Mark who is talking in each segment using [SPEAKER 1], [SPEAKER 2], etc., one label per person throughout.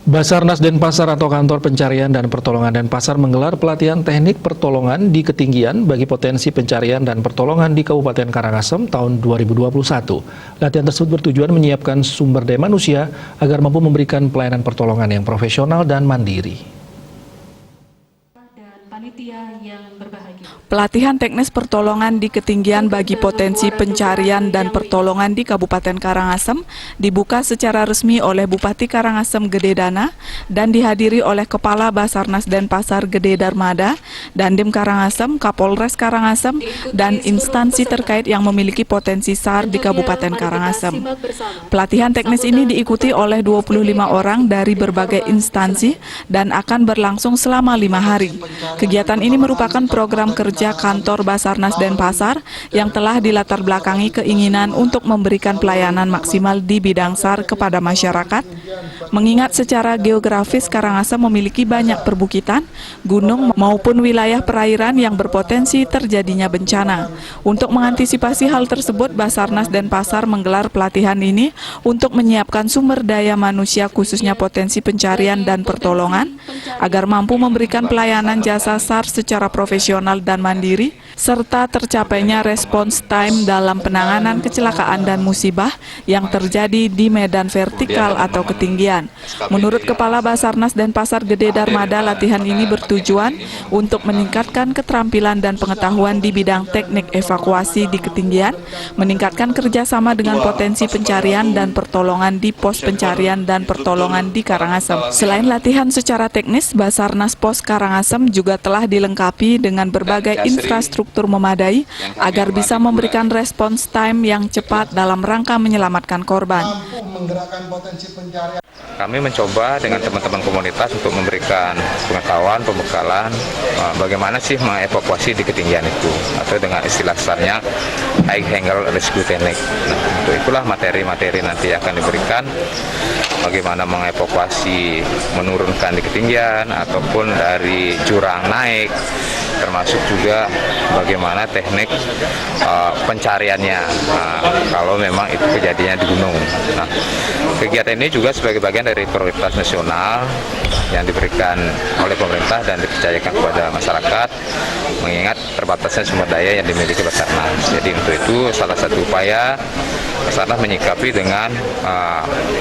[SPEAKER 1] Basarnas Denpasar atau Kantor Pencarian dan Pertolongan Denpasar menggelar pelatihan teknik pertolongan di ketinggian bagi potensi pencarian dan pertolongan di Kabupaten Karangasem tahun 2021. Latihan tersebut bertujuan menyiapkan sumber daya manusia agar mampu memberikan pelayanan pertolongan yang profesional dan mandiri.
[SPEAKER 2] Pelatihan teknis pertolongan di ketinggian bagi potensi pencarian dan pertolongan di Kabupaten Karangasem dibuka secara resmi oleh Bupati Karangasem Gede Dana dan dihadiri oleh Kepala Basarnas Denpasar Gede Darmada, Dandim Karangasem, Kapolres Karangasem, dan instansi terkait yang memiliki potensi SAR di Kabupaten Karangasem. Pelatihan teknis ini diikuti oleh 25 orang dari berbagai instansi dan akan berlangsung selama 5 hari. Kegiatan ini merupakan program kerja Kantor Basarnas Denpasar yang telah dilatar belakangi keinginan untuk memberikan pelayanan maksimal di bidang SAR kepada masyarakat, mengingat secara geografis Karangasem memiliki banyak perbukitan, gunung maupun wilayah perairan yang berpotensi terjadinya bencana. Untuk mengantisipasi hal tersebut, Basarnas Denpasar menggelar pelatihan ini untuk menyiapkan sumber daya manusia khususnya potensi pencarian dan pertolongan, agar mampu memberikan pelayanan jasa SAR secara profesional dan mandiri, serta tercapainya respons time dalam penanganan kecelakaan dan musibah yang terjadi di medan vertikal atau ketinggian. Menurut Kepala Basarnas Denpasar Gede Darmada, latihan ini bertujuan untuk meningkatkan keterampilan dan pengetahuan di bidang teknik evakuasi di ketinggian, meningkatkan kerjasama dengan potensi pencarian dan pertolongan di pos pencarian dan pertolongan di Karangasem. Selain latihan secara teknis, Basarnas Pos Karangasem juga telah dilengkapi dengan berbagai infrastruktur memadai agar bisa memberikan respons time yang cepat dalam rangka menyelamatkan korban.
[SPEAKER 3] Kami mencoba dengan teman-teman komunitas untuk memberikan pengetahuan, pembekalan bagaimana sih mengevakuasi di ketinggian itu, atau dengan istilah besarnya high angle rescue technique. Nah, untuk itulah materi-materi nanti akan diberikan, bagaimana mengevakuasi menurunkan di ketinggian ataupun dari jurang naik, termasuk juga bagaimana teknik pencariannya kalau memang itu kejadiannya di gunung. Nah, kegiatan ini juga sebagai bagian dari prioritas nasional yang diberikan oleh pemerintah dan dipercayakan kepada masyarakat, mengingat terbatasnya sumber daya yang dimiliki Basarnas. Jadi untuk itu salah satu upaya Basarnas menyikapi dengan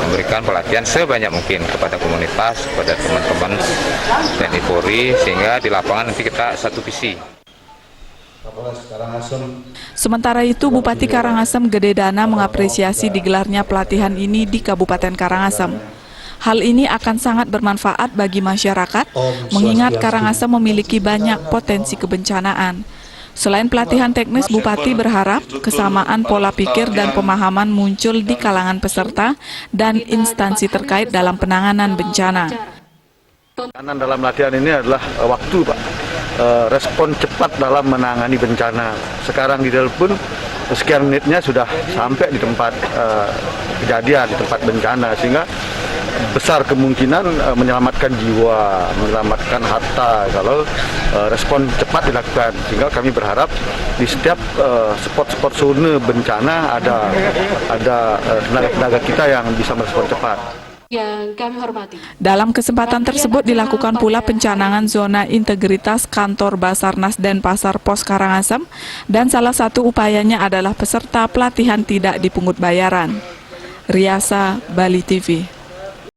[SPEAKER 3] memberikan pelatihan sebanyak mungkin kepada komunitas, kepada teman-teman TNI Polri, sehingga di lapangan nanti kita satu visi.
[SPEAKER 2] Sementara itu, Bupati Karangasem Gede Dana mengapresiasi digelarnya pelatihan ini di Kabupaten Karangasem. Hal ini akan sangat bermanfaat bagi masyarakat, mengingat Karangasem memiliki banyak potensi kebencanaan. Selain pelatihan teknis, Bupati berharap kesamaan pola pikir dan pemahaman muncul di kalangan peserta dan instansi terkait dalam penanganan bencana.
[SPEAKER 4] Dalam latihan ini adalah waktu, Pak. Respon cepat dalam menangani bencana. Sekarang di telepon sekian menitnya sudah sampai di tempat kejadian, di tempat bencana, sehingga besar kemungkinan menyelamatkan jiwa, menyelamatkan harta kalau respon cepat dilakukan. Sehingga kami berharap di setiap spot-spot zona bencana ada tenaga-tenaga kita yang bisa merespon cepat.
[SPEAKER 2] Yang kami hormati. Dalam kesempatan tersebut dilakukan pula pencanangan zona integritas Kantor Basarnas Denpasar Pos Karangasem, dan salah satu upayanya adalah peserta pelatihan tidak dipungut bayaran. Riasa, Bali TV.